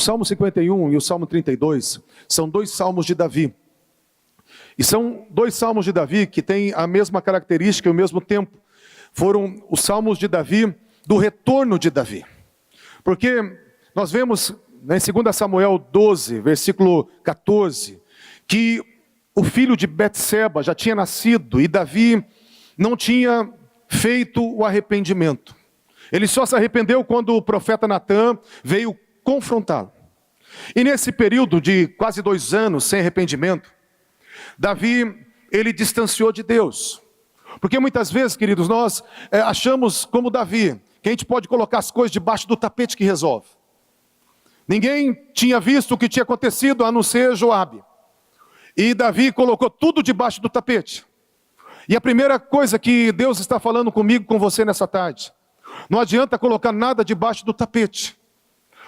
Salmo 51 e o Salmo 32 são dois salmos de Davi. E são dois salmos de Davi que têm a mesma característica e o mesmo tempo. Foram os salmos de Davi, do retorno de Davi. Porque nós vemos em 2 Samuel 12, versículo 14, que o filho de Betseba já tinha nascido e Davi não tinha feito o arrependimento. Ele só se arrependeu quando o profeta Natã veio confrontá-lo. E nesse período de quase 2 anos sem arrependimento, Davi, ele distanciou de Deus. Porque muitas vezes, queridos, nós achamos como Davi, que a gente pode colocar as coisas debaixo do tapete que resolve. Ninguém tinha visto o que tinha acontecido, a não ser Joabe. E Davi colocou tudo debaixo do tapete. E a primeira coisa que Deus está falando comigo, com você nessa tarde: não adianta colocar nada debaixo do tapete.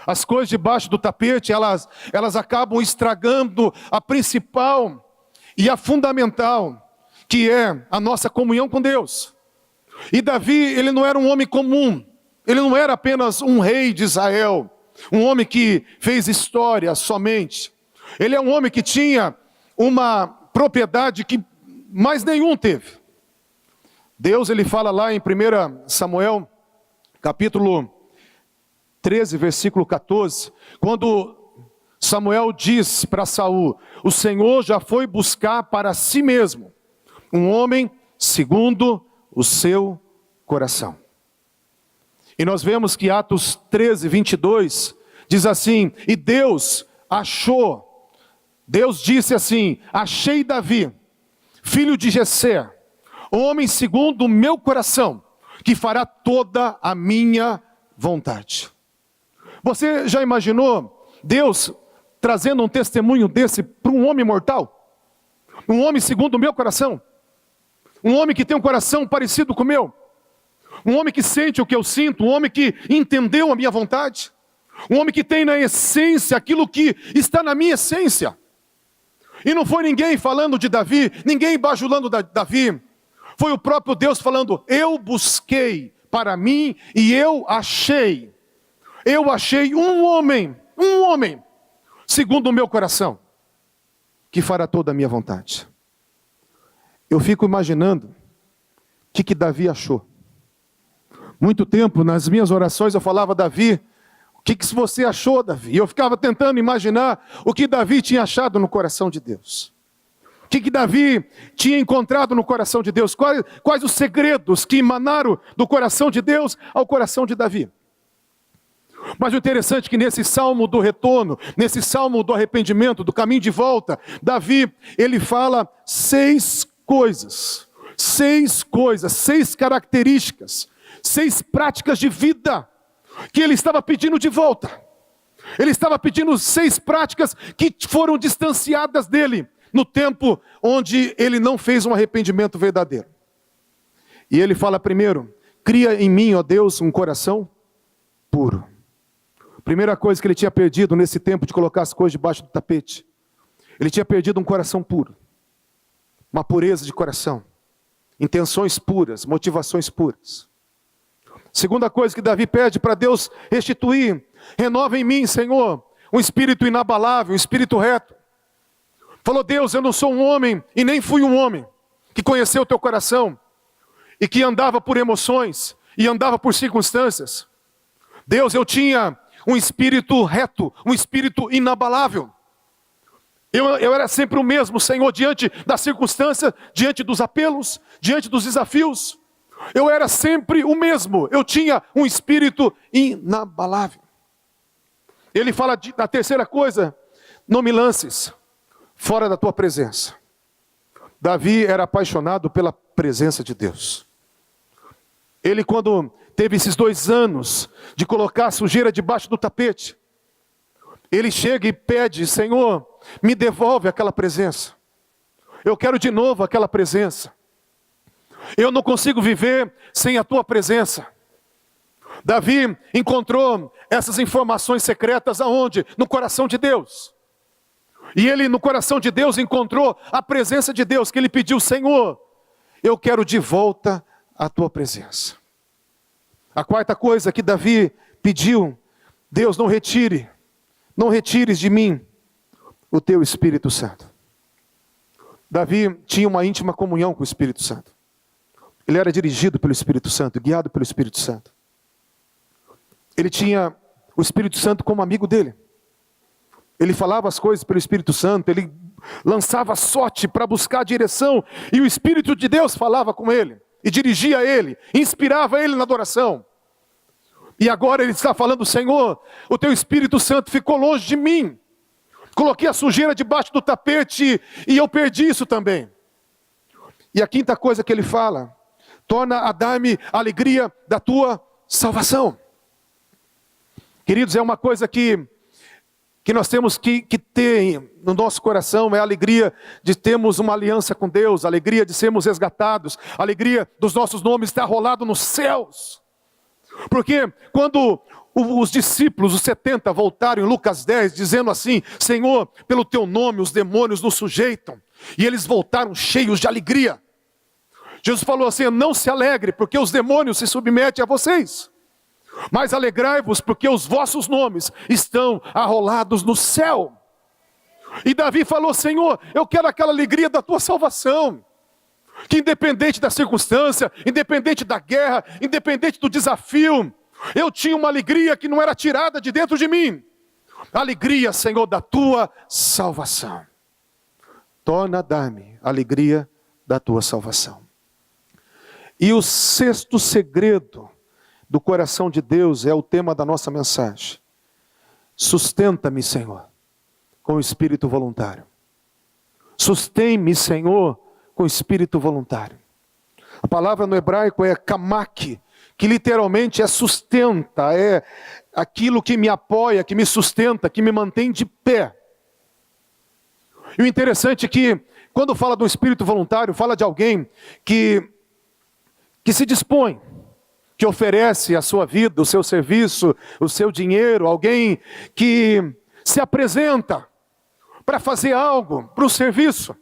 As coisas debaixo do tapete, elas acabam estragando a principal e a fundamental, que é a nossa comunhão com Deus. E Davi, ele não era um homem comum. Ele não era apenas um rei de Israel, um homem que fez história somente. Ele é um homem que tinha uma propriedade que mais nenhum teve. Deus, ele fala lá em 1 Samuel, capítulo 13, versículo 14, quando Samuel diz para Saul: o Senhor já foi buscar para si mesmo um homem segundo o seu coração. E nós vemos que Atos 13, 22, diz assim: e Deus achou, Deus disse assim: achei Davi, filho de Jessé, homem segundo o meu coração, que fará toda a minha vontade. Você já imaginou Deus trazendo um testemunho desse para um homem mortal? Um homem segundo o meu coração? Um homem que tem um coração parecido com o meu? Um homem que sente o que eu sinto? Um homem que entendeu a minha vontade? Um homem que tem na essência aquilo que está na minha essência? E não foi ninguém falando de Davi, ninguém bajulando Davi. Foi o próprio Deus falando: eu busquei para mim e eu achei um homem, segundo o meu coração, que fará toda a minha vontade. Eu fico imaginando o que Davi achou. Muito tempo, nas minhas orações, eu falava: Davi, o que você achou, Davi? E eu ficava tentando imaginar o que Davi tinha achado no coração de Deus. O que Davi tinha encontrado no coração de Deus? Quais os segredos que emanaram do coração de Deus ao coração de Davi? Mas o interessante é que nesse salmo do retorno, nesse salmo do arrependimento, do caminho de volta, Davi, ele fala 6 coisas, 6 características, 6 práticas de vida que ele estava pedindo de volta. Ele estava pedindo 6 práticas que foram distanciadas dele no tempo onde ele não fez um arrependimento verdadeiro. E ele fala primeiro: cria em mim, ó Deus, um coração puro. Primeira coisa que ele tinha perdido nesse tempo de colocar as coisas debaixo do tapete: ele tinha perdido um coração puro, uma pureza de coração, intenções puras, motivações puras. Segunda coisa que Davi pede para Deus restituir: renova em mim, Senhor, um espírito inabalável, um espírito reto. Falou: Deus, eu não sou um homem e nem fui um homem que conheceu o teu coração e que andava por emoções e andava por circunstâncias. Deus, eu tinha um espírito reto, um espírito inabalável. Eu era sempre o mesmo, Senhor, diante das circunstâncias, diante dos apelos, diante dos desafios. Eu era sempre o mesmo, eu tinha um espírito inabalável. Ele fala da terceira coisa: não me lances fora da tua presença. Davi era apaixonado pela presença de Deus. Ele, quando teve esses 2 anos de colocar a sujeira debaixo do tapete, ele chega e pede: Senhor, me devolve aquela presença. Eu quero de novo aquela presença. Eu não consigo viver sem a tua presença. Davi encontrou essas informações secretas aonde? No coração de Deus. E ele, no coração de Deus, encontrou a presença de Deus, que ele pediu: Senhor, eu quero de volta a tua presença. A quarta coisa que Davi pediu: Deus, não retire não retires de mim o teu Espírito Santo. Davi tinha uma íntima comunhão com o Espírito Santo. Ele era dirigido pelo Espírito Santo, guiado pelo Espírito Santo. Ele tinha o Espírito Santo como amigo dele. Ele falava as coisas pelo Espírito Santo, ele lançava sorte para buscar a direção, e o Espírito de Deus falava com ele, e dirigia ele, inspirava ele na adoração. E agora ele está falando: Senhor, o teu Espírito Santo ficou longe de mim. Coloquei a sujeira debaixo do tapete e eu perdi isso também. E a quinta coisa que ele fala: torna a dar-me a alegria da tua salvação. Queridos, é uma coisa que nós temos que ter no nosso coração, é a alegria de termos uma aliança com Deus, a alegria de sermos resgatados, a alegria dos nossos nomes estar rolado nos céus. Porque quando os discípulos, os 70, voltaram em Lucas 10, dizendo assim: Senhor, pelo teu nome os demônios nos sujeitam, e eles voltaram cheios de alegria. Jesus falou assim: não se alegre, porque os demônios se submetem a vocês, mas alegrai-vos, porque os vossos nomes estão arrolados no céu. E Davi falou: Senhor, eu quero aquela alegria da tua salvação, que independente da circunstância, independente da guerra, independente do desafio, eu tinha uma alegria que não era tirada de dentro de mim. Alegria, Senhor, da tua salvação. Torna a dar-me a alegria da tua salvação. E o sexto segredo do coração de Deus é o tema da nossa mensagem. Sustenta-me, Senhor, com o espírito voluntário. Sustém-me, Senhor, com o espírito voluntário. A palavra no hebraico é kamak, que literalmente é sustenta, é aquilo que me apoia, que me sustenta, que me mantém de pé. E o interessante é que, quando fala do espírito voluntário, fala de alguém que se dispõe, que oferece a sua vida, o seu serviço, o seu dinheiro, alguém que se apresenta para fazer algo, para o serviço.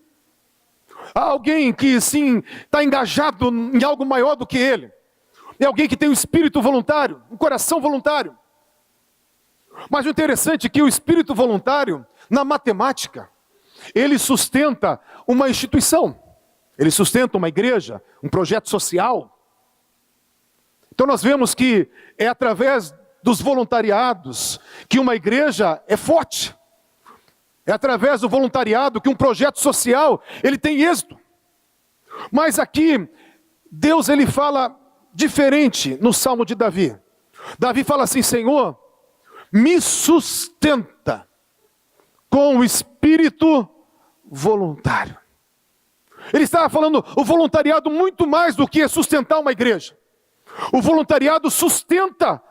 Alguém que sim, está engajado em algo maior do que ele. É alguém que tem um espírito voluntário, um coração voluntário. Mas o interessante é que o espírito voluntário, na matemática, ele sustenta uma instituição. Ele sustenta uma igreja, um projeto social. Então nós vemos que é através dos voluntariados que uma igreja é forte. É através do voluntariado que um projeto social ele tem êxito. Mas aqui, Deus ele fala diferente no Salmo de Davi. Davi fala assim: Senhor, me sustenta com o espírito voluntário. Ele estava falando o voluntariado muito mais do que sustentar uma igreja. O voluntariado sustenta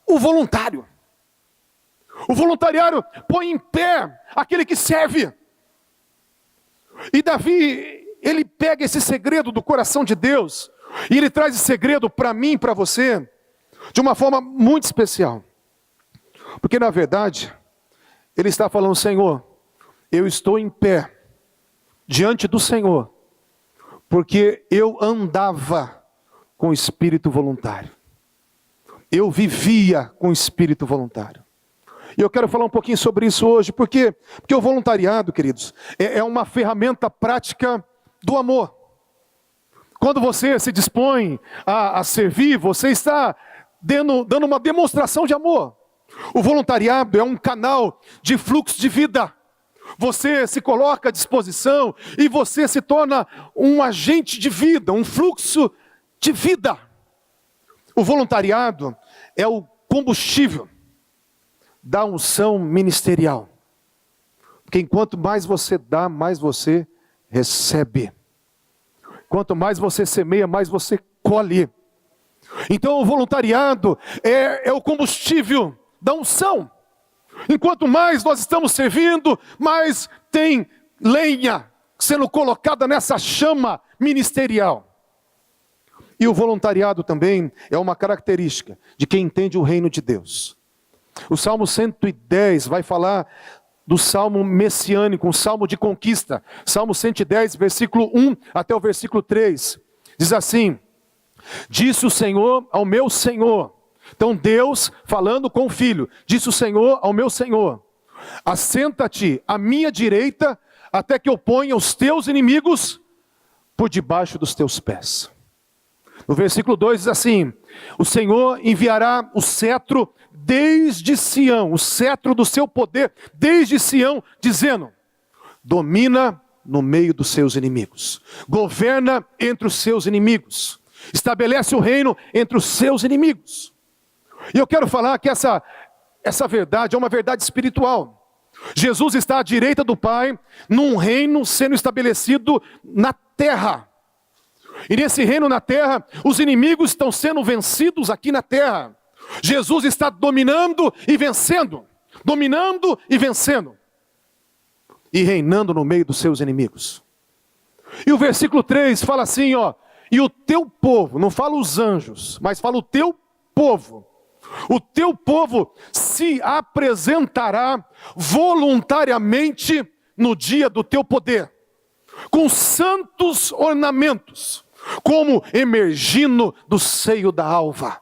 o voluntário. O voluntariado põe em pé aquele que serve. E Davi, ele pega esse segredo do coração de Deus, e ele traz esse segredo para mim e para você, de uma forma muito especial. Porque na verdade, ele está falando: Senhor, eu estou em pé, diante do Senhor, porque eu andava com o espírito voluntário. Eu vivia com o espírito voluntário. E eu quero falar um pouquinho sobre isso hoje, porque o voluntariado, queridos, é uma ferramenta prática do amor. Quando você se dispõe a servir, você está dando uma demonstração de amor. O voluntariado é um canal de fluxo de vida. Você se coloca à disposição e você se torna um agente de vida, um fluxo de vida. O voluntariado é o combustível da unção ministerial. Porque enquanto mais você dá, mais você recebe. Quanto mais você semeia, mais você colhe. Então o voluntariado é o combustível da unção. Enquanto mais nós estamos servindo, mais tem lenha sendo colocada nessa chama ministerial. E o voluntariado também é uma característica de quem entende o reino de Deus. O Salmo 110 vai falar do salmo messiânico, um salmo de conquista. Salmo 110, versículo 1 até o versículo 3. Diz assim: disse o Senhor ao meu Senhor. Então Deus falando com o Filho. Disse o Senhor ao meu Senhor: Assenta-te à minha direita, até que eu ponha os teus inimigos por debaixo dos teus pés. No versículo 2 diz assim: o Senhor enviará o cetro desde Sião, o cetro do seu poder desde Sião, dizendo: domina no meio dos seus inimigos, governa entre os seus inimigos, estabelece o reino entre os seus inimigos. E eu quero falar que essa verdade é uma verdade espiritual. Jesus está à direita do Pai, num reino sendo estabelecido na terra. E nesse reino na terra, os inimigos estão sendo vencidos aqui na terra. Jesus está dominando e vencendo, e reinando no meio dos seus inimigos. E o versículo 3 fala assim, e o teu povo, não fala os anjos, mas fala o teu povo se apresentará voluntariamente no dia do teu poder, com santos ornamentos, como emergindo do seio da alva.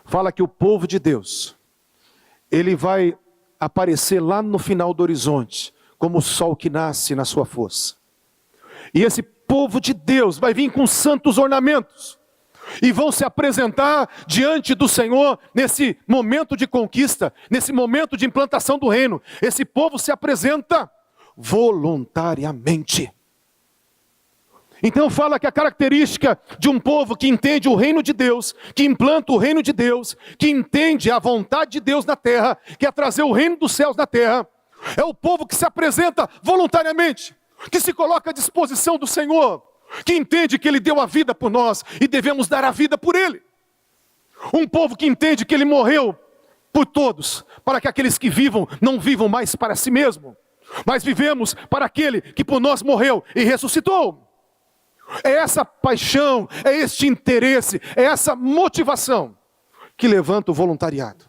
Fala que o povo de Deus, ele vai aparecer lá no final do horizonte, como o sol que nasce na sua força. E esse povo de Deus vai vir com santos ornamentos, e vão se apresentar diante do Senhor nesse momento de conquista, nesse momento de implantação do reino. Esse povo se apresenta voluntariamente. Então fala que a característica de um povo que entende o reino de Deus, que implanta o reino de Deus, que entende a vontade de Deus na terra, que é trazer o reino dos céus na terra, é o povo que se apresenta voluntariamente, que se coloca à disposição do Senhor, que entende que Ele deu a vida por nós e devemos dar a vida por Ele. Um povo que entende que Ele morreu por todos, para que aqueles que vivam não vivam mais para si mesmo, mas vivemos para aquele que por nós morreu e ressuscitou. É essa paixão, é este interesse, é essa motivação que levanta o voluntariado,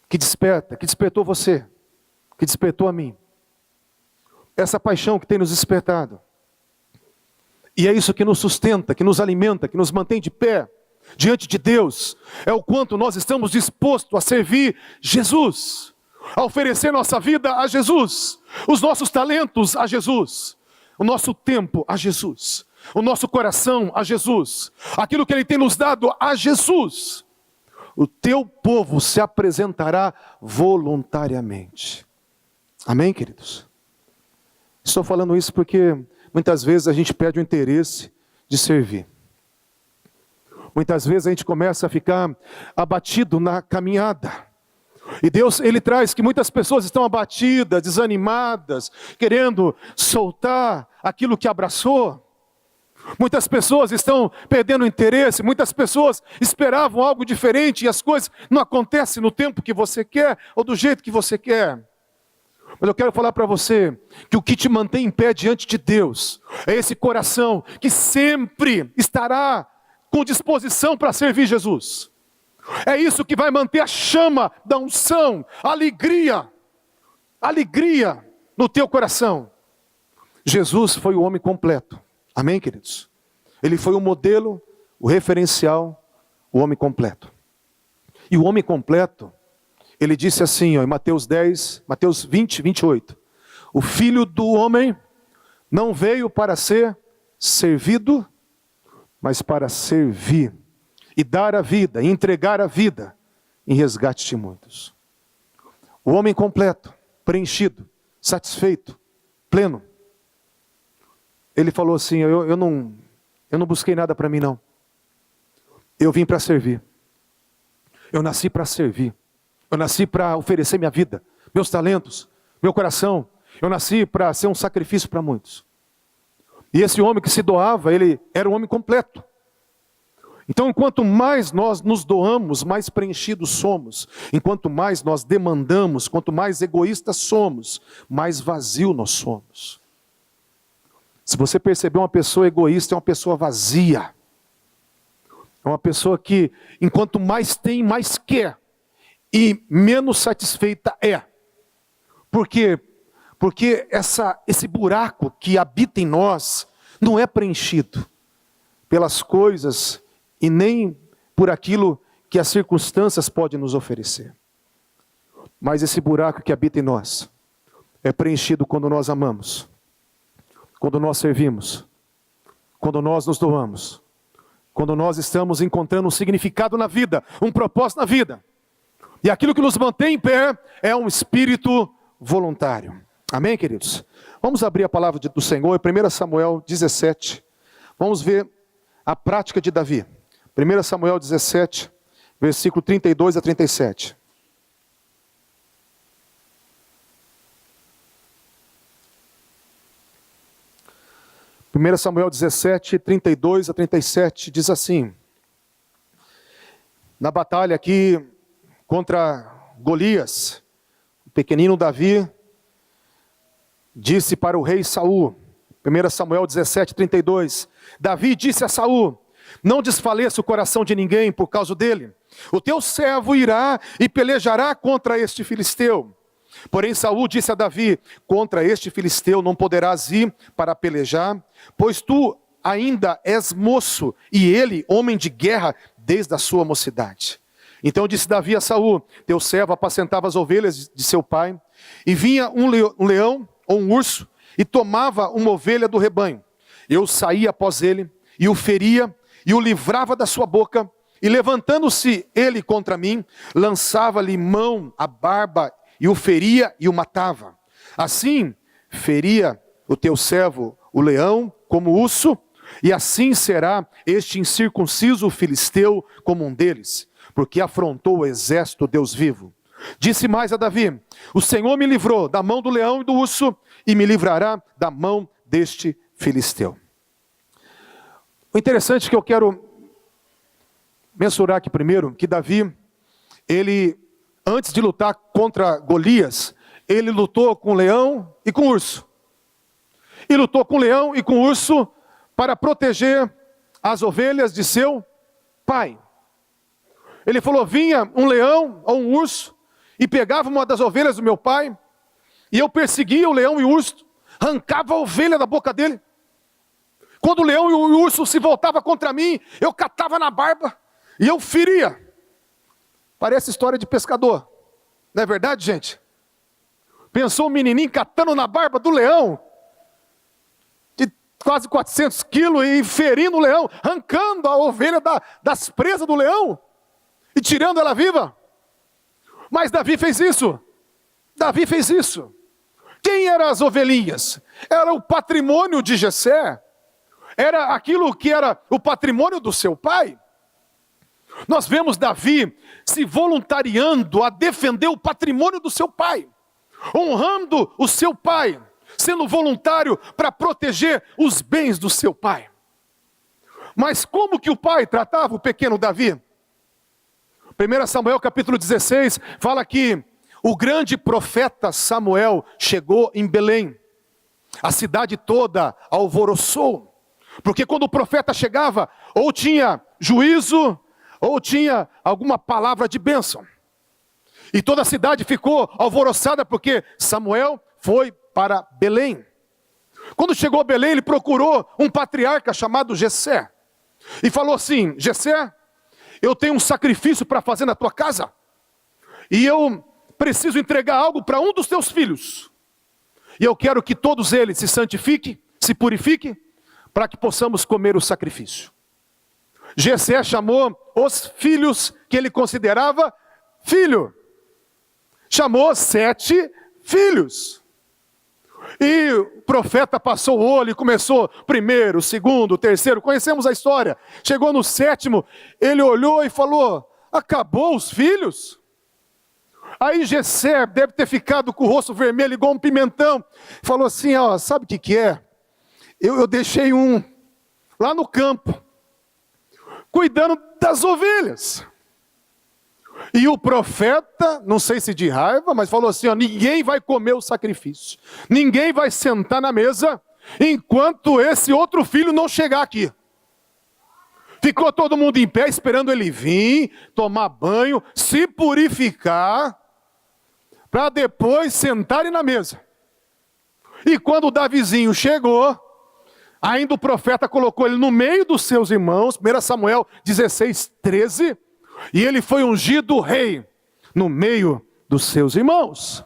que despertou você, que despertou a mim. Essa paixão que tem nos despertado. E é isso que nos sustenta, que nos alimenta, que nos mantém de pé diante de Deus. É o quanto nós estamos dispostos a servir Jesus, a oferecer nossa vida a Jesus, os nossos talentos a Jesus, o nosso tempo a Jesus, o nosso coração a Jesus, aquilo que Ele tem nos dado a Jesus. O teu povo se apresentará voluntariamente. Amém, queridos? Estou falando isso porque muitas vezes a gente perde o interesse de servir. Muitas vezes a gente começa a ficar abatido na caminhada. E Deus, Ele traz que muitas pessoas estão abatidas, desanimadas, querendo soltar aquilo que abraçou. Muitas pessoas estão perdendo o interesse, muitas pessoas esperavam algo diferente e as coisas não acontecem no tempo que você quer ou do jeito que você quer. Mas eu quero falar para você que o que te mantém em pé diante de Deus é esse coração que sempre estará com disposição para servir Jesus. É isso que vai manter a chama da unção, a alegria no teu coração. Jesus foi o homem completo. Amém, queridos? Ele foi o modelo, o referencial, o homem completo. E o homem completo, ele disse assim, em Mateus 20, 28. O Filho do Homem não veio para ser servido, mas para servir e dar a vida, e entregar a vida em resgate de muitos. O homem completo, preenchido, satisfeito, pleno. Ele falou assim, eu não busquei nada para mim não. Eu vim para servir. Eu nasci para servir. Eu nasci para oferecer minha vida, meus talentos, meu coração. Eu nasci para ser um sacrifício para muitos. E esse homem que se doava, ele era um homem completo. Então, enquanto mais nós nos doamos, mais preenchidos somos. Enquanto mais nós demandamos, quanto mais egoístas somos, mais vazio nós somos. Se você perceber, uma pessoa egoísta é uma pessoa vazia. É uma pessoa que, enquanto mais tem, mais quer. E menos satisfeita é. Por quê? Porque esse buraco que habita em nós não é preenchido pelas coisas e nem por aquilo que as circunstâncias podem nos oferecer. Mas esse buraco que habita em nós é preenchido quando nós amamos, quando nós servimos, quando nós nos doamos, quando nós estamos encontrando um significado na vida, um propósito na vida. E aquilo que nos mantém em pé é um espírito voluntário. Amém, queridos? Vamos abrir a palavra do Senhor em 1 Samuel 17. Vamos ver a prática de Davi. 1 Samuel 17, versículo 32 a 37. 1 Samuel 17, 32 a 37, diz assim: na batalha aqui contra Golias, o pequenino Davi disse para o rei Saul, 1 Samuel 17, 32, Davi disse a Saul: não desfaleça o coração de ninguém por causa dele. O teu servo irá e pelejará contra este filisteu. Porém Saul disse a Davi: contra este filisteu não poderás ir para pelejar, pois tu ainda és moço, e ele homem de guerra desde a sua mocidade. Então disse Davi a Saul: teu servo apacentava as ovelhas de seu pai, e vinha um leão ou um urso, e tomava uma ovelha do rebanho. Eu saía após ele, e o feria, e o livrava da sua boca, e levantando-se ele contra mim, lançava-lhe mão à barba, e o feria e o matava. Assim feria o teu servo o leão como o urso, e assim será este incircunciso filisteu como um deles, porque afrontou o exército Deus vivo. Disse mais a Davi: o Senhor me livrou da mão do leão e do urso, e me livrará da mão deste filisteu. O interessante que eu quero mensurar aqui primeiro, que Davi, ele, antes de lutar contra Golias, ele lutou com o leão e com o urso. E lutou com o leão e com o urso para proteger as ovelhas de seu pai. Ele falou: vinha um leão ou um urso e pegava uma das ovelhas do meu pai, e eu perseguia o leão e o urso, arrancava a ovelha da boca dele. Quando o leão e o urso se voltavam contra mim, eu catava na barba e eu feria. Parece história de pescador, não é verdade, gente? Pensou um menininho catando na barba do leão, de quase 400 quilos, e ferindo o leão, arrancando a ovelha das presas do leão e tirando ela viva. Mas Davi fez isso. Davi fez isso. Quem eram as ovelhinhas? Era o patrimônio de Jessé. Era aquilo que era o patrimônio do seu pai. Nós vemos Davi se voluntariando a defender o patrimônio do seu pai, honrando o seu pai, sendo voluntário para proteger os bens do seu pai. Mas como que o pai tratava o pequeno Davi? 1 Samuel capítulo 16 fala que o grande profeta Samuel chegou em Belém. A cidade toda alvoroçou, porque quando o profeta chegava, ou tinha juízo, ou tinha alguma palavra de bênção. E toda a cidade ficou alvoroçada porque Samuel foi para Belém. Quando chegou a Belém, ele procurou um patriarca chamado Jessé. E falou assim: Jessé, eu tenho um sacrifício para fazer na tua casa. E eu preciso entregar algo para um dos teus filhos. E eu quero que todos eles se santifiquem, se purifiquem, para que possamos comer o sacrifício. Jessé chamou os filhos que ele considerava filho. Chamou 7 filhos. E o profeta passou o olho e começou primeiro, segundo, terceiro, conhecemos a história. Chegou no 7º, ele olhou e falou: acabou os filhos? Aí Jessé deve ter ficado com o rosto vermelho igual um pimentão. Falou assim: ó, sabe o que é? Eu deixei um lá no campo, cuidando das ovelhas. E o profeta, não sei se de raiva, mas falou assim: ó, ninguém vai comer o sacrifício, ninguém vai sentar na mesa, enquanto esse outro filho não chegar aqui. Ficou todo mundo em pé, esperando ele vir, tomar banho, se purificar, para depois sentarem na mesa. E quando o Davizinho chegou, ainda o profeta colocou ele no meio dos seus irmãos, 1 Samuel 16, 13, e ele foi ungido rei no meio dos seus irmãos.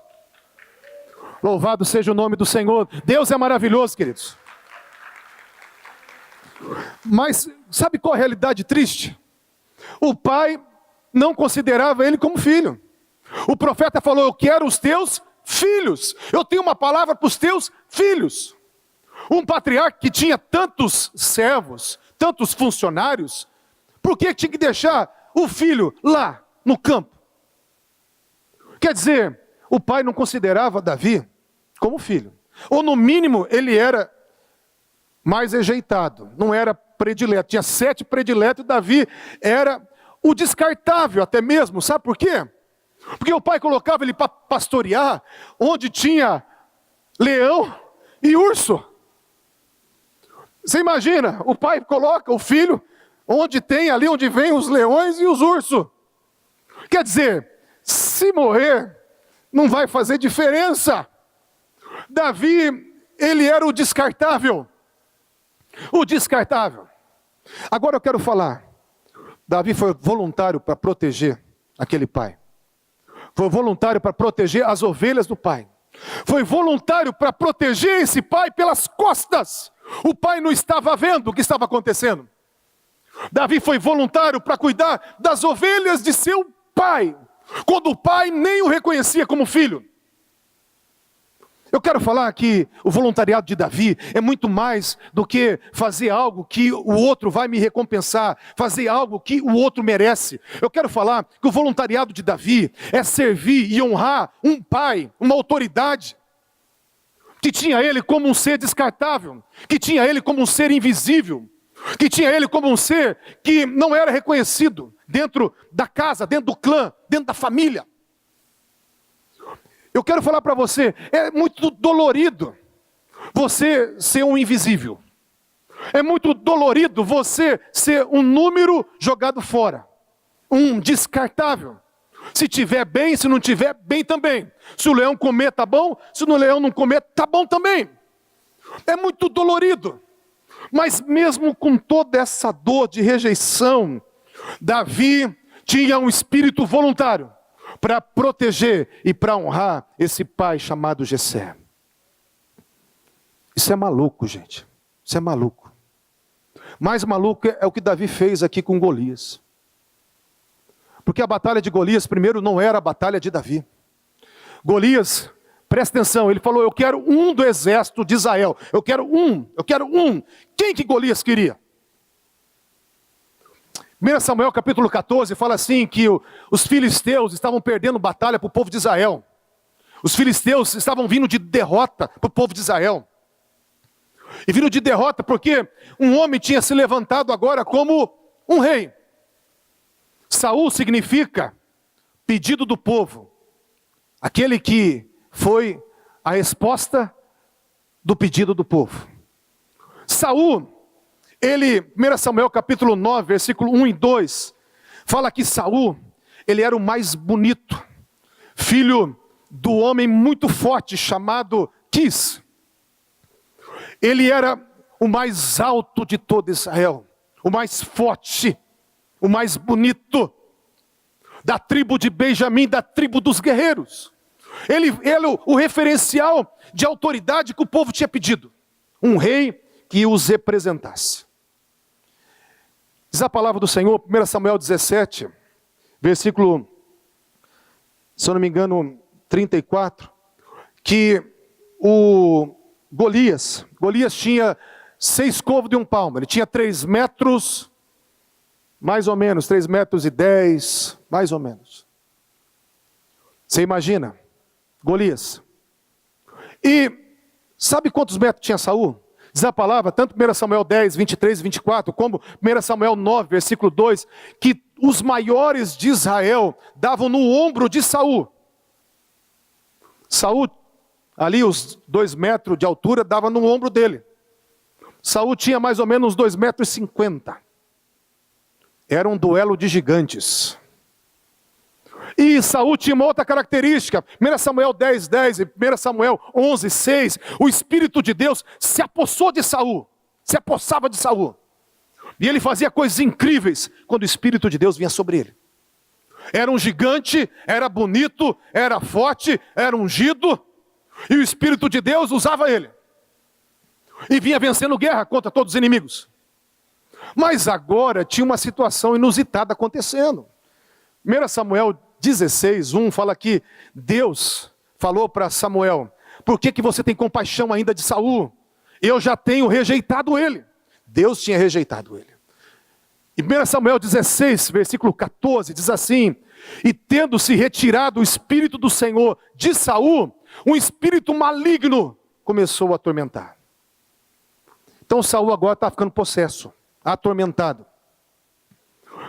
Louvado seja o nome do Senhor. Deus é maravilhoso, queridos. Mas sabe qual é a realidade triste? O pai não considerava ele como filho. O profeta falou: eu quero os teus filhos. Eu tenho uma palavra para os teus filhos. Um patriarca que tinha tantos servos, tantos funcionários, por que tinha que deixar o filho lá no campo? Quer dizer, o pai não considerava Davi como filho. Ou no mínimo ele era mais rejeitado, não era predileto. Tinha 7 prediletos e Davi era o descartável até mesmo. Sabe por quê? Porque o pai colocava ele para pastorear onde tinha leão e urso. Você imagina, o pai coloca o filho onde tem ali, onde vem os leões e os ursos. Quer dizer, se morrer, não vai fazer diferença. Davi, ele era o descartável. O descartável. Agora eu quero falar. Davi foi voluntário para proteger aquele pai. Foi voluntário para proteger as ovelhas do pai. Foi voluntário para proteger esse pai pelas costas. O pai não estava vendo o que estava acontecendo. Davi foi voluntário para cuidar das ovelhas de seu pai, quando o pai nem o reconhecia como filho. Eu quero falar que o voluntariado de Davi é muito mais do que fazer algo que o outro vai me recompensar, fazer algo que o outro merece. Eu quero falar que o voluntariado de Davi é servir e honrar um pai, uma autoridade, que tinha ele como um ser descartável, que tinha ele como um ser invisível, que tinha ele como um ser que não era reconhecido dentro da casa, dentro do clã, dentro da família. Eu quero falar para você, é muito dolorido você ser um invisível. É muito dolorido você ser um número jogado fora, um descartável. Se tiver bem, se não tiver bem também. Se o leão comer, tá bom. Se o leão não comer, tá bom também. É muito dolorido. Mas mesmo com toda essa dor de rejeição, Davi tinha um espírito voluntário para proteger e para honrar esse pai chamado Jessé. Isso é maluco, gente. Isso é maluco. Mais maluco é o que Davi fez aqui com Golias. Porque a batalha de Golias, primeiro, não era a batalha de Davi. Golias, presta atenção, ele falou: eu quero um do exército de Israel. Eu quero um. Quem que Golias queria? 1 Samuel capítulo 14 fala assim que os filisteus estavam perdendo batalha para o povo de Israel. Os filisteus estavam vindo de derrota para o povo de Israel. E vindo de derrota porque um homem tinha se levantado agora como um rei. Saul significa pedido do povo. Aquele que foi a resposta do pedido do povo. Saul, ele, 1 Samuel capítulo 9, versículo 1 e 2, fala que Saul, ele era o mais bonito, filho do homem muito forte chamado Quis. Ele era o mais alto de todo Israel, o mais forte, o mais bonito, da tribo de Benjamim, da tribo dos guerreiros. Ele o referencial de autoridade que o povo tinha pedido. Um rei que os representasse. Diz a palavra do Senhor, 1 Samuel 17, versículo, se eu não me engano, 34, que o Golias tinha 6 côvados de um palmo, ele tinha 3 metros, mais ou menos, 3 metros e 10, mais ou menos. Você imagina, Golias. E sabe quantos metros tinha Saul? Diz a palavra, tanto 1 Samuel 10, 23 e 24, como 1 Samuel 9, versículo 2, que os maiores de Israel davam no ombro de Saul. Saul, ali os 2 metros de altura, dava no ombro dele. Saul tinha mais ou menos 2,50 metros. Era um duelo de gigantes. E Saul tinha uma outra característica. 1 Samuel 10, 10 e 1 Samuel 11, 6. O Espírito de Deus se apossou de Saul. Se apossava de Saul. E ele fazia coisas incríveis quando o Espírito de Deus vinha sobre ele. Era um gigante, era bonito, era forte, era ungido, e o Espírito de Deus usava ele. E vinha vencendo guerra contra todos os inimigos. Mas agora tinha uma situação inusitada acontecendo. 1 Samuel 16, 1 fala que Deus falou para Samuel: por que você tem compaixão ainda de Saul? Eu já tenho rejeitado ele. Deus tinha rejeitado ele. E 1 Samuel 16, versículo 14, diz assim: e tendo-se retirado o Espírito do Senhor de Saul, um espírito maligno começou a atormentar. Então Saul agora está ficando possesso, atormentado.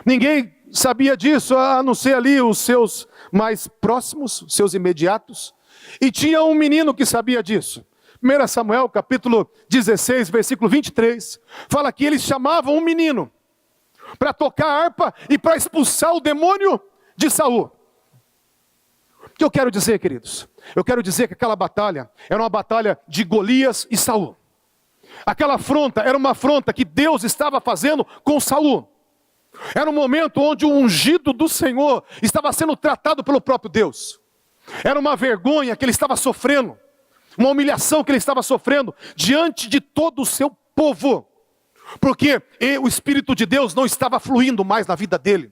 Ninguém sabia disso, a não ser ali os seus mais próximos, seus imediatos. E tinha um menino que sabia disso. 1 Samuel capítulo 16, versículo 23, fala que eles chamavam um menino para tocar harpa e para expulsar o demônio de Saul. O que eu quero dizer, queridos? Eu quero dizer que aquela batalha era uma batalha de Golias e Saul. Aquela afronta era uma afronta que Deus estava fazendo com Saul. Era um momento onde o ungido do Senhor estava sendo tratado pelo próprio Deus. Era uma vergonha que ele estava sofrendo, uma humilhação que ele estava sofrendo diante de todo o seu povo, porque o Espírito de Deus não estava fluindo mais na vida dele.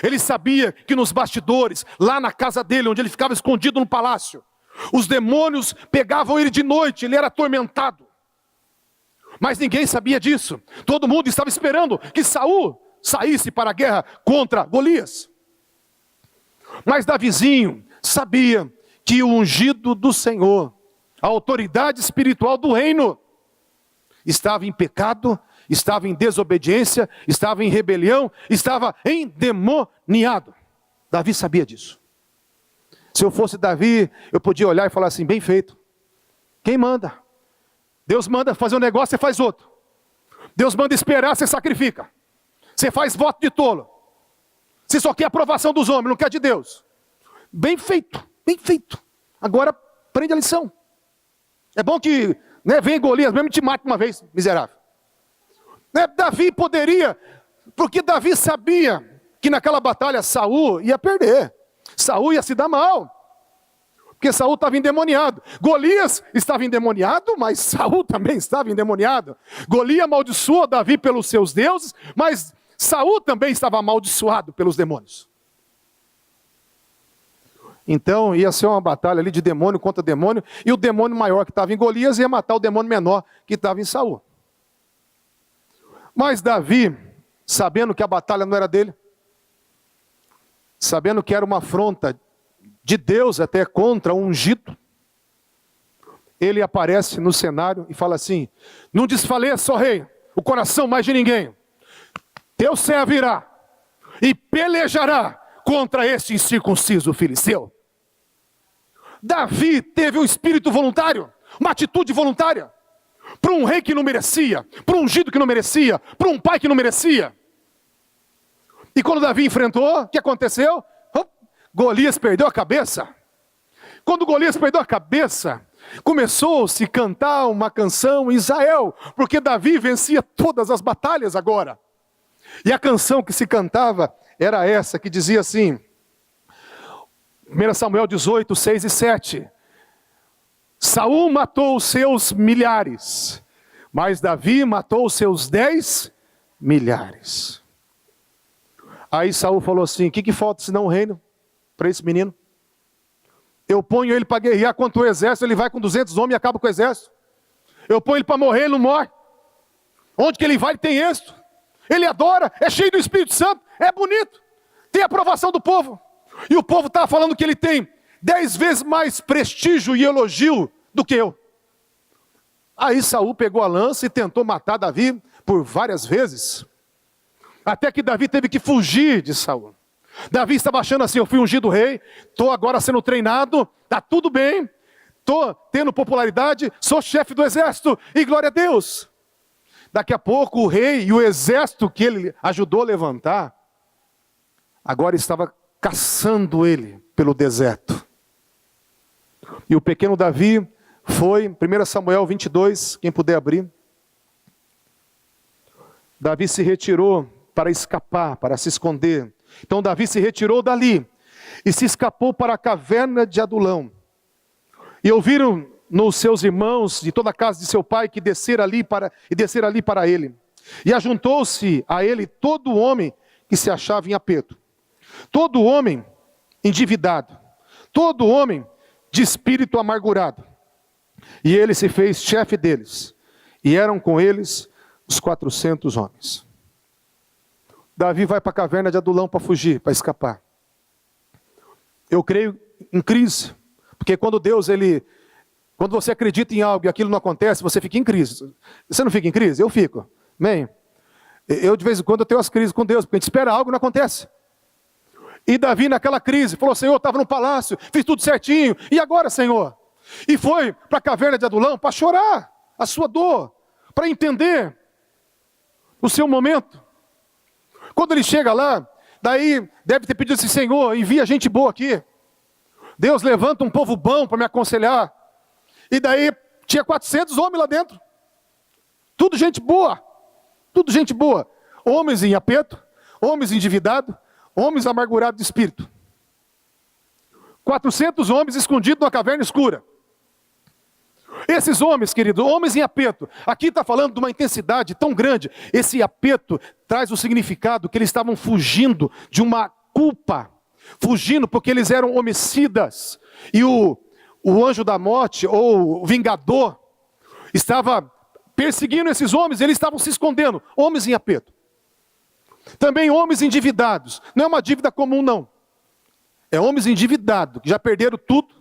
Ele sabia que nos bastidores, lá na casa dele, onde ele ficava escondido no palácio, os demônios pegavam ele de noite, ele era atormentado. Mas ninguém sabia disso. Todo mundo estava esperando que Saul saísse para a guerra contra Golias. Mas Davizinho sabia que o ungido do Senhor, a autoridade espiritual do reino, estava em pecado, estava em desobediência, estava em rebelião, estava endemoniado. Davi sabia disso. Se eu fosse Davi, eu podia olhar e falar assim: bem feito. Quem manda? Deus manda fazer um negócio, você faz outro. Deus manda esperar, você sacrifica. Você faz voto de tolo. Você só quer a aprovação dos homens, não quer de Deus. Bem feito, bem feito. Agora, prende a lição. É bom que vem Golias, mesmo te mate uma vez, miserável. Davi poderia, porque Davi sabia que naquela batalha Saul ia perder. Saul ia se dar mal. Porque Saul estava endemoniado. Golias estava endemoniado, mas Saul também estava endemoniado. Golias amaldiçoou Davi pelos seus deuses, mas Saul também estava amaldiçoado pelos demônios. Então ia ser uma batalha ali de demônio contra demônio, e o demônio maior que estava em Golias ia matar o demônio menor que estava em Saul. Mas Davi, sabendo que a batalha não era dele, sabendo que era uma afronta de Deus até contra um ungido, ele aparece no cenário e fala assim: não desfaleça, ó rei, o coração mais de ninguém. Teu servo irá e pelejará contra este incircunciso filisteu. Davi teve um espírito voluntário, uma atitude voluntária, para um rei que não merecia, para um ungido que não merecia, para um pai que não merecia. E quando Davi enfrentou, o que aconteceu? Golias perdeu a cabeça. Quando Golias perdeu a cabeça, começou-se a cantar uma canção em Israel, porque Davi vencia todas as batalhas agora. E a canção que se cantava era essa, que dizia assim, 1 Samuel 18, 6 e 7. Saul matou os seus milhares, mas Davi matou os seus 10 milhares. Aí Saul falou assim: o que falta senão o reino para esse menino? Eu ponho ele para guerrear contra o exército, ele vai com 200 homens e acaba com o exército. Eu ponho ele para morrer, ele não morre. Onde que ele vai, ele tem êxito. Ele adora, é cheio do Espírito Santo, é bonito, tem a aprovação do povo. E o povo estava falando que ele tem 10 vezes mais prestígio e elogio do que eu. Aí Saul pegou a lança e tentou matar Davi por várias vezes, até que Davi teve que fugir de Saul. Davi estava achando assim: eu fui ungido rei, estou agora sendo treinado, está tudo bem, estou tendo popularidade, sou chefe do exército, e glória a Deus. Daqui a pouco o rei e o exército que ele ajudou a levantar, agora estava caçando ele pelo deserto. E o pequeno Davi foi, 1 Samuel 22, quem puder abrir. Davi se retirou para escapar, para se esconder Então Davi se retirou dali e se escapou para a caverna de Adulão. E ouviram nos seus irmãos de toda a casa de seu pai que descer ali para ele. E ajuntou-se a ele todo homem que se achava em aperto, todo homem endividado, todo homem de espírito amargurado. E ele se fez chefe deles, e eram com eles os 400 homens. Davi vai para a caverna de Adulão para fugir, para escapar. Eu creio em crise, porque quando você acredita em algo e aquilo não acontece, você fica em crise. Você não fica em crise? Eu fico. Amém? Eu de vez em quando eu tenho as crises com Deus, porque a gente espera algo e não acontece. E Davi naquela crise, falou: Senhor, eu estava no palácio, fiz tudo certinho, e agora, Senhor? E foi para a caverna de Adulão para chorar a sua dor, para entender o seu momento. Quando ele chega lá, daí deve ter pedido assim: Senhor, envia gente boa aqui. Deus levanta um povo bom para me aconselhar. E daí tinha 400 homens lá dentro. Tudo gente boa. Tudo gente boa. Homens em aperto, homens endividados, homens amargurados de espírito. 400 homens escondidos numa caverna escura. Esses homens, querido, homens em aperto. Aqui está falando de uma intensidade tão grande. Esse aperto traz o significado que eles estavam fugindo de uma culpa. Fugindo porque eles eram homicidas. E o anjo da morte, ou o vingador, estava perseguindo esses homens. Eles estavam se escondendo. Homens em aperto. Também homens endividados. Não é uma dívida comum, não. É homens endividados, que já perderam tudo.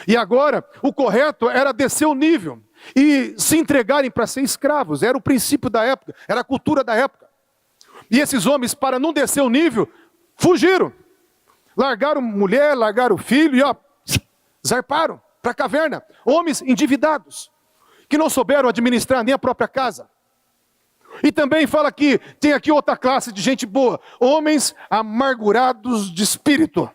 E agora, o correto era descer o nível e se entregarem para ser escravos. Era o princípio da época, era a cultura da época. E esses homens, para não descer o nível, fugiram. Largaram mulher, largaram filho e zarparam para a caverna. Homens endividados, que não souberam administrar nem a própria casa. E também fala que tem aqui outra classe de gente boa. Homens amargurados de espírito.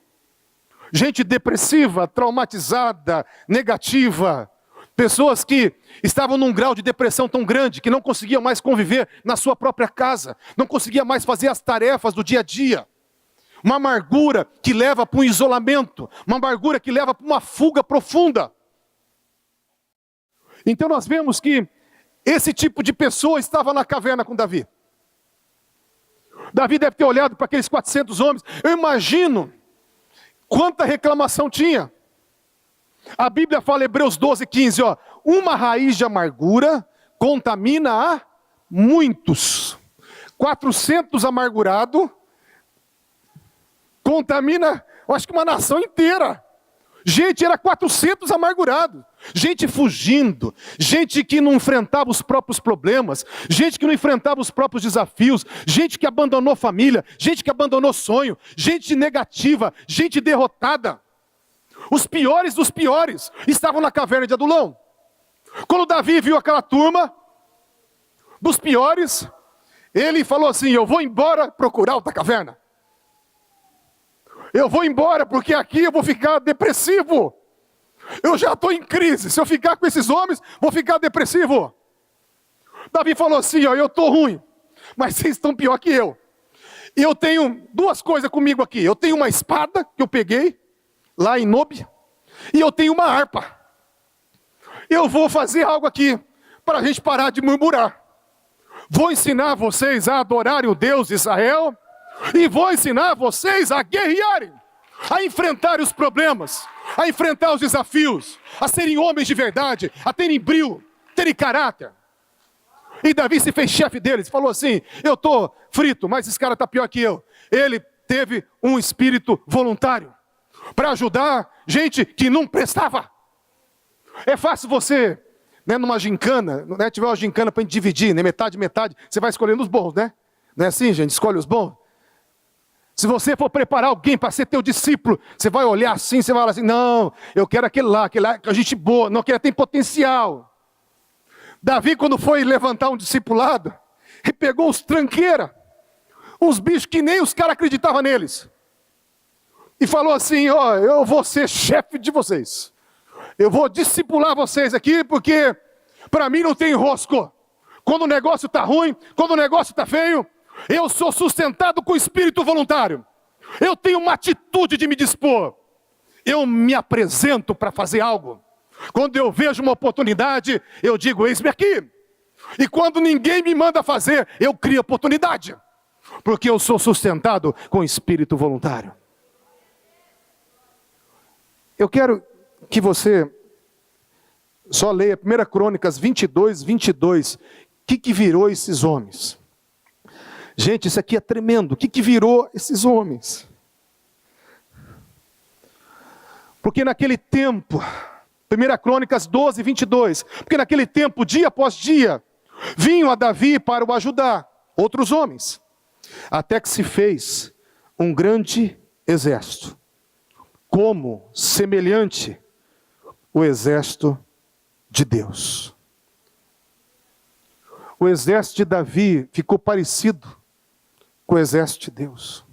Gente depressiva, traumatizada, negativa. Pessoas que estavam num grau de depressão tão grande que não conseguiam mais conviver na sua própria casa. Não conseguiam mais fazer as tarefas do dia a dia. Uma amargura que leva para um isolamento. Uma amargura que leva para uma fuga profunda. Então nós vemos que esse tipo de pessoa estava na caverna com Davi. Davi deve ter olhado para aqueles 400 homens. Eu imagino quanta reclamação tinha. A Bíblia fala, Hebreus 12:15, uma raiz de amargura contamina a muitos. 400 amargurados contamina, eu acho que uma nação inteira. Gente, era 400 amargurados. Gente fugindo. Gente que não enfrentava os próprios problemas. Gente que não enfrentava os próprios desafios. Gente que abandonou família. Gente que abandonou sonho. Gente negativa. Gente derrotada. Os piores dos piores estavam na caverna de Adulão. Quando Davi viu aquela turma dos piores, ele falou assim: eu vou embora procurar outra caverna. Eu vou embora porque aqui eu vou ficar depressivo. Eu já estou em crise. Se eu ficar com esses homens, vou ficar depressivo. Davi falou assim: eu estou ruim, mas vocês estão pior que eu. E eu tenho duas coisas comigo aqui. Eu tenho uma espada que eu peguei lá em Nob. E eu tenho uma harpa. Eu vou fazer algo aqui para a gente parar de murmurar. Vou ensinar vocês a adorarem o Deus de Israel. E vou ensinar vocês a guerrearem, a enfrentar os problemas, a enfrentar os desafios, a serem homens de verdade, a terem brio, terem caráter. E Davi se fez chefe deles, falou assim: eu estou frito, mas esse cara está pior que eu. Ele teve um espírito voluntário para ajudar gente que não prestava. É fácil você, numa gincana, tiver uma gincana para gente dividir, metade, você vai escolhendo os bons, né? Não é assim, gente? Escolhe os bons. Se você for preparar alguém para ser teu discípulo, você vai olhar assim, você vai falar assim: não, eu quero aquele lá, que é gente boa, não, aquele lá tem potencial. Davi, quando foi levantar um discipulado, ele pegou os tranqueira, uns bichos que nem os caras acreditavam neles. E falou assim: eu vou ser chefe de vocês. Eu vou discipular vocês aqui, porque para mim não tem rosco. Quando o negócio está ruim, quando o negócio está feio, eu sou sustentado com espírito voluntário. Eu tenho uma atitude de me dispor. Eu me apresento para fazer algo. Quando eu vejo uma oportunidade, eu digo, eis-me aqui. E quando ninguém me manda fazer, eu crio oportunidade. Porque eu sou sustentado com espírito voluntário. Eu quero que você só leia 1 Crônicas 22, 22. O que virou esses homens? Gente, isso aqui é tremendo. O que virou esses homens? Porque naquele tempo, 1 Crônicas 12, 22. Porque naquele tempo, dia após dia, vinham a Davi para o ajudar outros homens. Até que se fez um grande exército, como semelhante o exército de Deus. O exército de Davi ficou parecido com o exército de Deus.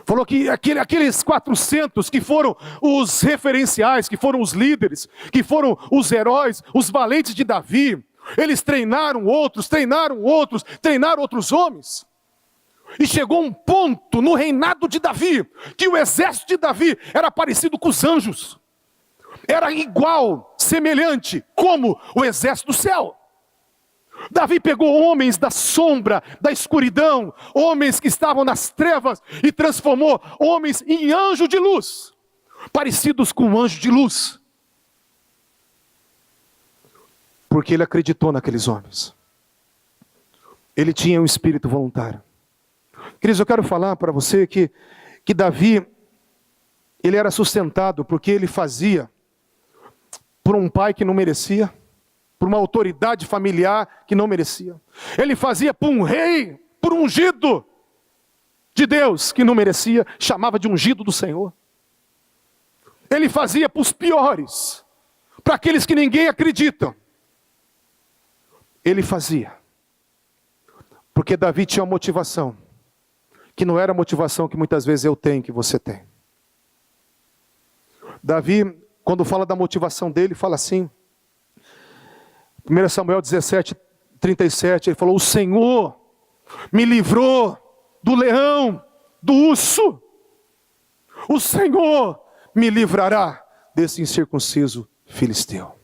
Falou que aqueles 400 que foram os referenciais, que foram os líderes, que foram os heróis, os valentes de Davi, eles treinaram outros homens. E chegou um ponto no reinado de Davi, que o exército de Davi era parecido com os anjos. Era igual, semelhante, como o exército do céu. Davi pegou homens da sombra, da escuridão, homens que estavam nas trevas, e transformou homens em anjos de luz, parecidos com um anjo de luz. Porque ele acreditou naqueles homens. Ele tinha um espírito voluntário. Queridos, eu quero falar para você que Davi, ele era sustentado porque ele fazia por um pai que não merecia, por uma autoridade familiar que não merecia. Ele fazia por um rei, por um ungido de Deus que não merecia, chamava de ungido do Senhor. Ele fazia para os piores, para aqueles que ninguém acredita. Ele fazia, porque Davi tinha uma motivação, que não era a motivação que muitas vezes eu tenho, que você tem. Davi, quando fala da motivação dele, fala assim, 1 Samuel 17, 37, ele falou, o Senhor me livrou do leão, do urso. O Senhor me livrará desse incircunciso filisteu.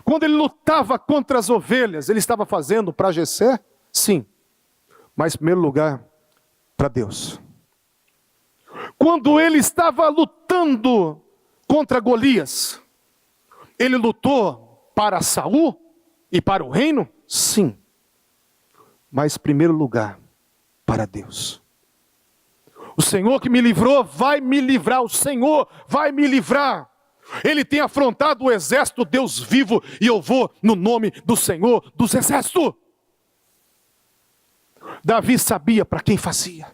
Quando ele lutava contra as ovelhas, ele estava fazendo para Jessé? Sim. Mas em primeiro lugar, para Deus. Quando ele estava lutando contra Golias, ele lutou para Saul e para o reino? Sim. Mas em primeiro lugar, para Deus. O Senhor que me livrou, vai me livrar. O Senhor vai me livrar. Ele tem afrontado o exército do Deus vivo, e eu vou no nome do Senhor dos exércitos. Davi sabia para quem fazia.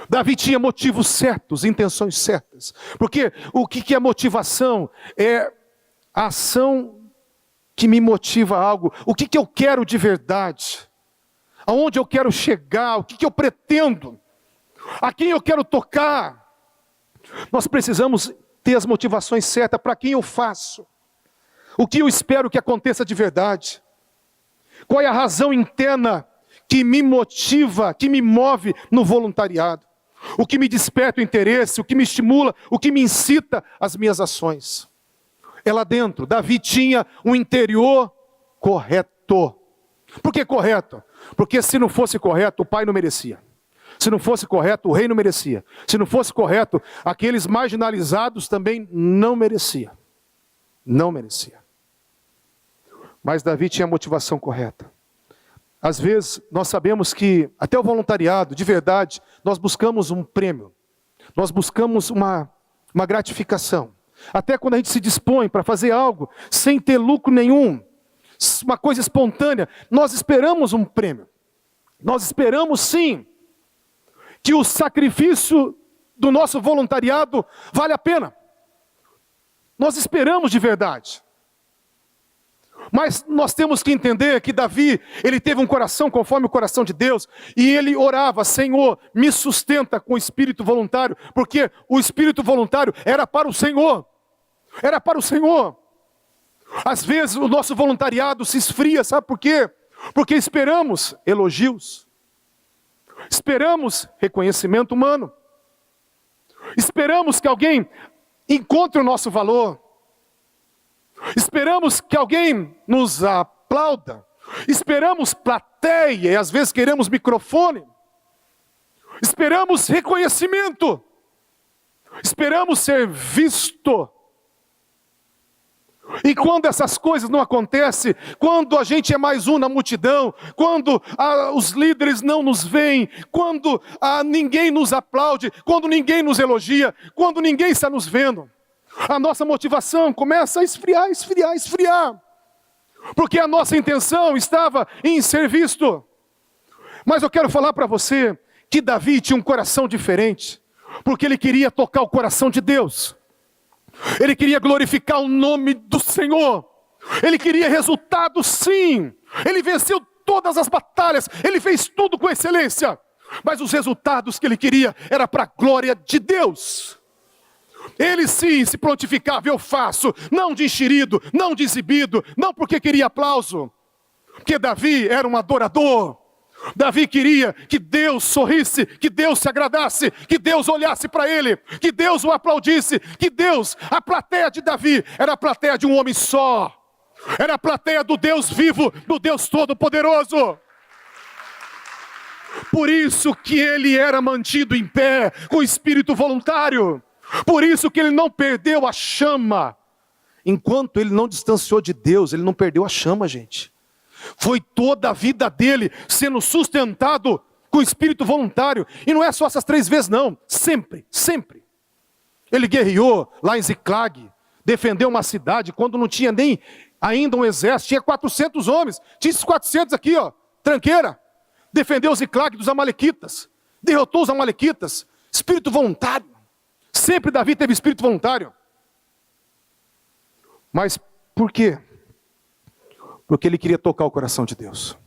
Davi tinha motivos certos, intenções certas. Porque o que é motivação? É a ação que me motiva a algo. O que eu quero de verdade? Aonde eu quero chegar? O que eu pretendo? A quem eu quero tocar? Nós precisamos ter as motivações certas para quem eu faço. O que eu espero que aconteça de verdade. Qual é a razão interna que me motiva, que me move no voluntariado? O que me desperta o interesse, o que me estimula, o que me incita às minhas ações. É lá dentro. Davi tinha um interior correto. Por que correto? Porque se não fosse correto, o pai não merecia. Se não fosse correto, o rei não merecia. Se não fosse correto, aqueles marginalizados também não merecia. Não merecia. Mas Davi tinha a motivação correta. Às vezes, nós sabemos que, até o voluntariado, de verdade, nós buscamos um prêmio. Nós buscamos uma gratificação. Até quando a gente se dispõe para fazer algo, sem ter lucro nenhum, uma coisa espontânea, nós esperamos um prêmio. Nós esperamos, sim, que o sacrifício do nosso voluntariado vale a pena. Nós esperamos de verdade. Mas nós temos que entender que Davi, ele teve um coração conforme o coração de Deus, e ele orava, Senhor, me sustenta com o espírito voluntário, porque o espírito voluntário era para o Senhor. Era para o Senhor. Às vezes o nosso voluntariado se esfria, sabe por quê? Porque esperamos elogios. Esperamos reconhecimento humano. Esperamos que alguém encontre o nosso valor. Esperamos que alguém nos aplauda. Esperamos plateia e às vezes queremos microfone. Esperamos reconhecimento. Esperamos ser visto. E quando essas coisas não acontecem, quando a gente é mais um na multidão, quando os líderes não nos veem, quando ninguém nos aplaude, quando ninguém nos elogia, quando ninguém está nos vendo, a nossa motivação começa a esfriar, esfriar, esfriar. Porque a nossa intenção estava em ser visto. Mas eu quero falar para você que Davi tinha um coração diferente, porque ele queria tocar o coração de Deus. Ele queria glorificar o nome do Senhor. Ele queria resultado, sim. Ele venceu todas as batalhas. Ele fez tudo com excelência. Mas os resultados que ele queria era para a glória de Deus. Ele sim se prontificava, eu faço, não de enxerido, não de exibido, não porque queria aplauso. Porque Davi era um adorador. Davi queria que Deus sorrisse, que Deus se agradasse, que Deus olhasse para ele, que Deus o aplaudisse, que Deus, a plateia de Davi, era a plateia de um homem só. Era a plateia do Deus vivo, do Deus Todo-Poderoso. Por isso que ele era mantido em pé, com espírito voluntário. Por isso que ele não perdeu a chama. Enquanto ele não distanciou de Deus, ele não perdeu a chama, gente. Foi toda a vida dele sendo sustentado com espírito voluntário. E não é só essas 3 vezes não, sempre, sempre. Ele guerreou lá em Ziclag, defendeu uma cidade quando não tinha nem ainda um exército, tinha 400 homens. Tinha esses 400 aqui, ó, tranqueira. Defendeu Ziclag dos amalequitas, derrotou os amalequitas. Espírito voluntário. Sempre Davi teve espírito voluntário. Mas por quê? Porque ele queria tocar o coração de Deus.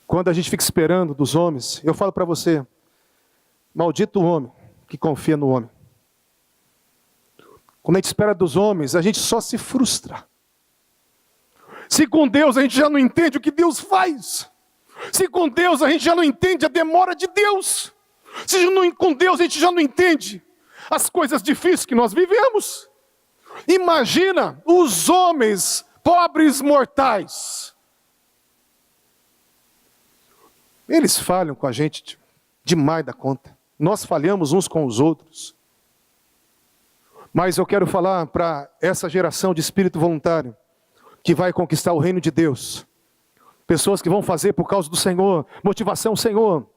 Quando a gente fica esperando dos homens, eu falo para você, maldito o homem que confia no homem. Quando a gente espera dos homens, a gente só se frustra. Se com Deus a gente já não entende o que Deus faz. Se com Deus a gente já não entende a demora de Deus. Se com Deus a gente já não entende as coisas difíceis que nós vivemos. Imagina os homens pobres mortais. Eles falham com a gente demais da conta. Nós falhamos uns com os outros. Mas eu quero falar para essa geração de espírito voluntário que vai conquistar o reino de Deus. Pessoas que vão fazer por causa do Senhor, motivação Senhor.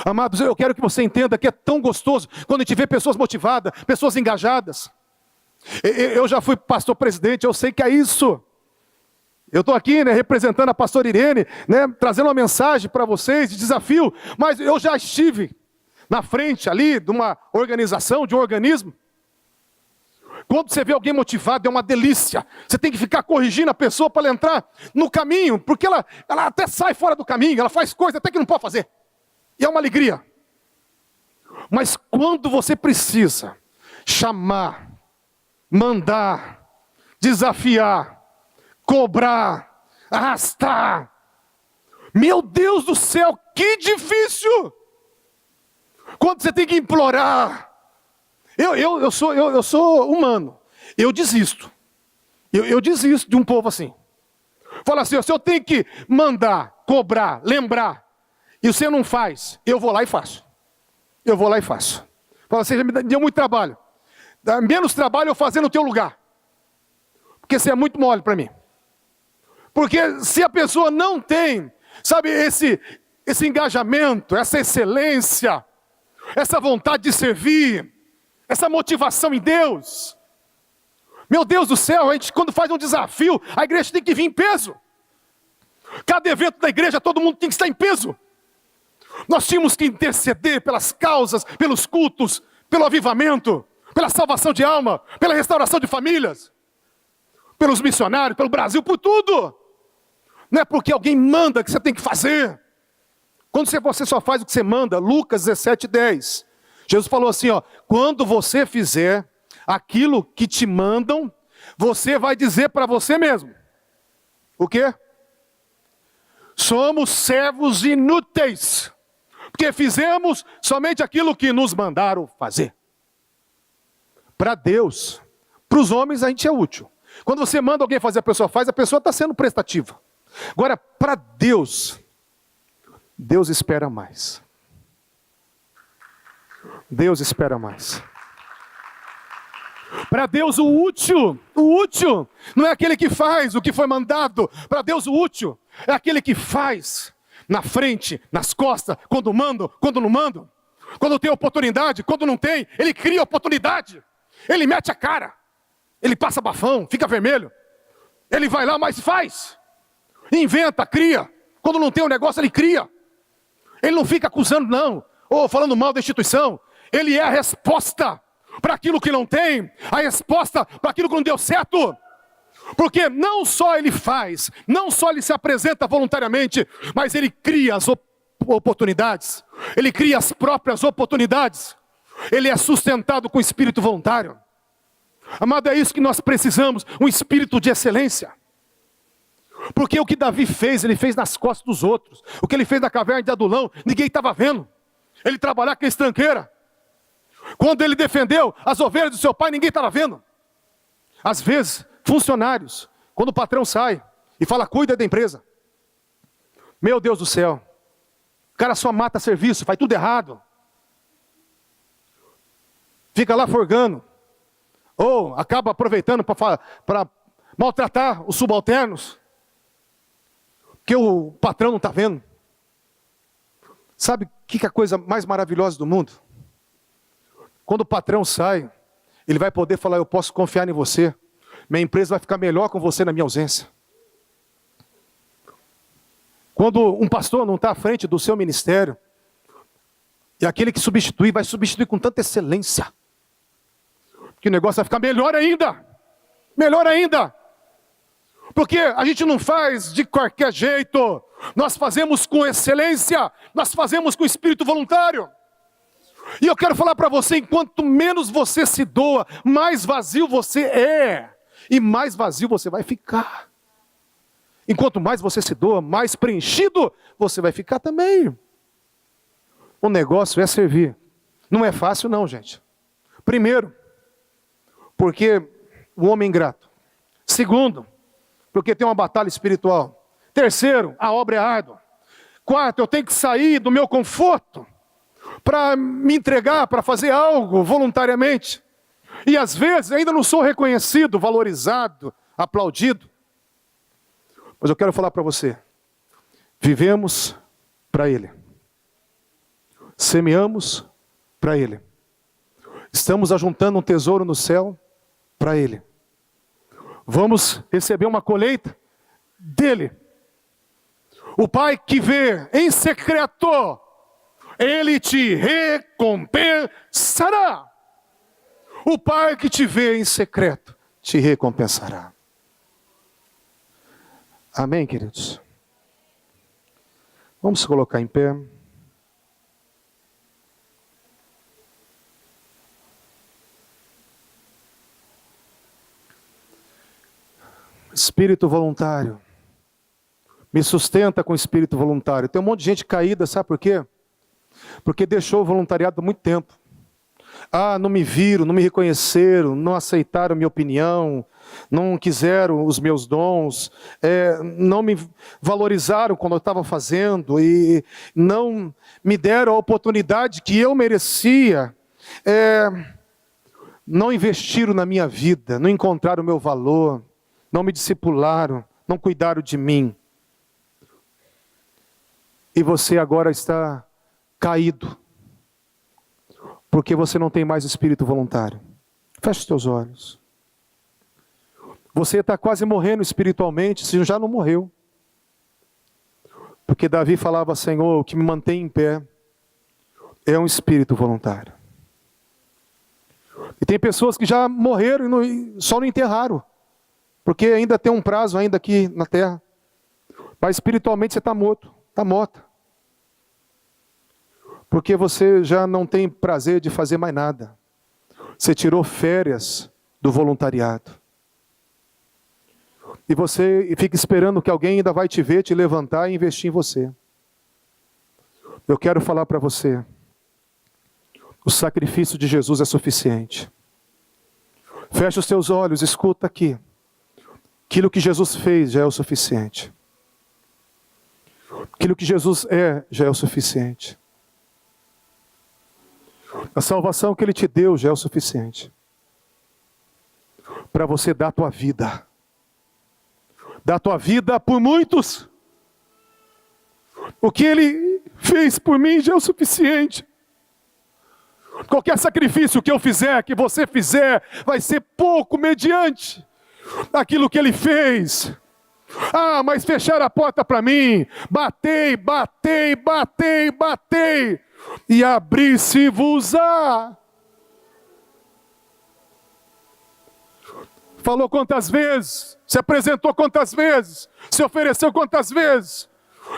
Amados, eu quero que você entenda que é tão gostoso quando a gente vê pessoas motivadas, pessoas engajadas. Eu já fui pastor presidente, eu sei que é isso. Eu estou aqui, representando a pastora Irene, trazendo uma mensagem para vocês de desafio, mas eu já estive na frente ali de uma organização, de um organismo. Quando você vê alguém motivado, é uma delícia. Você tem que ficar corrigindo a pessoa para ela entrar no caminho, porque ela até sai fora do caminho, ela faz coisa até que não pode fazer. E é uma alegria. Mas quando você precisa chamar, mandar, desafiar, cobrar, arrastar, meu Deus do céu, que difícil! Quando você tem que implorar, eu sou humano, eu desisto. Eu desisto de um povo assim. Fala assim, se eu tenho que mandar, cobrar, lembrar, e você não faz, eu vou lá e faço. Eu vou lá e faço. Fala assim, me deu muito trabalho. Dá menos trabalho eu fazer no teu lugar. Porque você é muito mole para mim. Porque se a pessoa não tem, sabe, esse engajamento, essa excelência, essa vontade de servir, essa motivação em Deus. Meu Deus do céu, a gente quando faz um desafio, a igreja tem que vir em peso. Cada evento da igreja, todo mundo tem que estar em peso. Nós tínhamos que interceder pelas causas, pelos cultos, pelo avivamento, pela salvação de alma, pela restauração de famílias, pelos missionários, pelo Brasil, por tudo. Não é porque alguém manda que você tem que fazer. Quando você só faz o que você manda, Lucas 17:10. Jesus falou assim, quando você fizer aquilo que te mandam, você vai dizer para você mesmo. O quê? Somos servos inúteis, porque fizemos somente aquilo que nos mandaram fazer. Para Deus, para os homens a gente é útil. Quando você manda alguém fazer, a pessoa faz, a pessoa está sendo prestativa. Agora, para Deus, Deus espera mais. Deus espera mais. Para Deus o útil não é aquele que faz o que foi mandado. Para Deus o útil é aquele que faz na frente, nas costas, quando mando, quando não mando, quando tem oportunidade, quando não tem, ele cria oportunidade, ele mete a cara, ele passa bafão, fica vermelho, ele vai lá, mas faz, inventa, cria, quando não tem o negócio ele cria, ele não fica acusando não, ou falando mal da instituição, ele é a resposta para aquilo que não tem, a resposta para aquilo que não deu certo. Porque não só ele faz, não só ele se apresenta voluntariamente, mas ele cria as oportunidades, ele cria as próprias oportunidades, ele é sustentado com espírito voluntário. Amado, é isso que nós precisamos, um espírito de excelência. Porque o que Davi fez, ele fez nas costas dos outros. O que ele fez na caverna de Adulão, ninguém estava vendo. Ele trabalhava com a estranqueira. Quando ele defendeu as ovelhas do seu pai, ninguém estava vendo. Às vezes, funcionários, quando o patrão sai e fala, cuida da empresa. Meu Deus do céu. O cara só mata serviço, faz tudo errado. Fica lá forgando. Ou acaba aproveitando para maltratar os subalternos. Porque o patrão não está vendo. Sabe o que é a coisa mais maravilhosa do mundo? Quando o patrão sai, ele vai poder falar, eu posso confiar em você. Minha empresa vai ficar melhor com você na minha ausência. Quando um pastor não está à frente do seu ministério, e aquele que substitui, vai substituir com tanta excelência, que o negócio vai ficar melhor ainda. Melhor ainda. Porque a gente não faz de qualquer jeito. Nós fazemos com excelência. Nós fazemos com espírito voluntário. E eu quero falar para você, enquanto menos você se doa, mais vazio você é. E mais vazio você vai ficar. Enquanto mais você se doa, mais preenchido você vai ficar também. O negócio é servir. Não é fácil não, gente. Primeiro, porque o homem é ingrato. Segundo, porque tem uma batalha espiritual. Terceiro, a obra é árdua. Quarto, eu tenho que sair do meu conforto para me entregar, para fazer algo voluntariamente. E às vezes ainda não sou reconhecido, valorizado, aplaudido. Mas eu quero falar para você. Vivemos para Ele. Semeamos para Ele. Estamos ajuntando um tesouro no céu para Ele. Vamos receber uma colheita dEle. O Pai que vê em secreto, Ele te recompensará. O Pai que te vê em secreto, te recompensará. Amém, queridos? Vamos se colocar em pé. Espírito voluntário. Me sustenta com espírito voluntário. Tem um monte de gente caída, sabe por quê? Porque deixou o voluntariado há muito tempo. Ah, não me viram, não me reconheceram, não aceitaram minha opinião, não quiseram os meus dons, não me valorizaram quando eu estava fazendo e não me deram a oportunidade que eu merecia. Não investiram na minha vida, não encontraram o meu valor, não me discipularam, não cuidaram de mim. E você agora está caído, porque você não tem mais espírito voluntário. Feche os teus olhos. Você está quase morrendo espiritualmente, se já não morreu. Porque Davi falava, Senhor, o que me mantém em pé é um espírito voluntário. E tem pessoas que já morreram e só não enterraram, porque ainda tem um prazo ainda aqui na terra. Mas espiritualmente você está morto, está morta. Porque você já não tem prazer de fazer mais nada. Você tirou férias do voluntariado. E você fica esperando que alguém ainda vai te ver, te levantar e investir em você. Eu quero falar para você, o sacrifício de Jesus é suficiente. Feche os teus olhos, escuta aqui. Aquilo que Jesus fez já é o suficiente. Aquilo que Jesus é já é o suficiente. A salvação que Ele te deu já é o suficiente. Para você dar a tua vida. Dar a tua vida por muitos. O que Ele fez por mim já é o suficiente. Qualquer sacrifício que eu fizer, que você fizer, vai ser pouco mediante aquilo que Ele fez. Ah, mas fecharam a porta para mim. Batei, batei, batei, batei. E abri-se-vos-á. Falou quantas vezes? Se apresentou quantas vezes? Se ofereceu quantas vezes?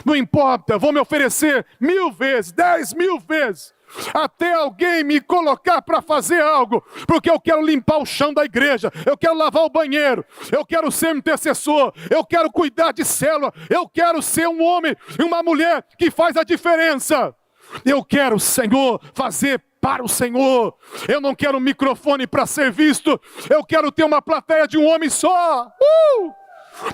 Não importa, vou me oferecer 1000 vezes, 10.000 vezes, até alguém me colocar para fazer algo, porque eu quero limpar o chão da igreja, eu quero lavar o banheiro, eu quero ser intercessor, eu quero cuidar de célula, eu quero ser um homem e uma mulher que faz a diferença. Eu quero, Senhor, fazer para o Senhor. Eu não quero um microfone para ser visto, eu quero ter uma plateia de um homem só.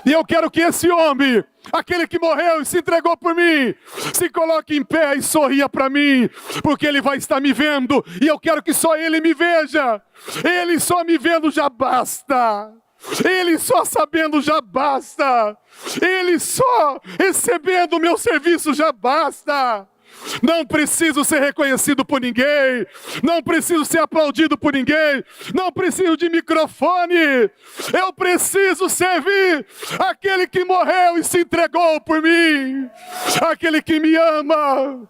E eu quero que esse homem, aquele que morreu e se entregou por mim, se coloque em pé e sorria para mim, porque ele vai estar me vendo, e eu quero que só ele me veja. Ele só me vendo já basta. Ele só sabendo já basta. Ele só recebendo o meu serviço já basta. Não preciso ser reconhecido por ninguém, não preciso ser aplaudido por ninguém, não preciso de microfone, eu preciso servir aquele que morreu e se entregou por mim, aquele que me ama.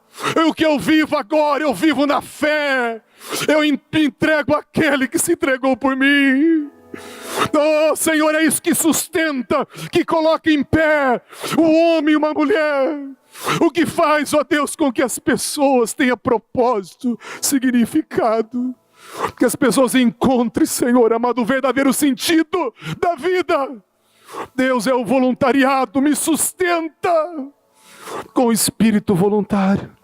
O que eu vivo agora, eu vivo na fé, eu entrego aquele que se entregou por mim. Oh, Senhor, é isso que sustenta, que coloca em pé o homem e uma mulher. O que faz, ó Deus, com que as pessoas tenham propósito, significado. Que as pessoas encontrem, Senhor amado, o verdadeiro sentido da vida. Deus, é o voluntariado, me sustenta com o espírito voluntário.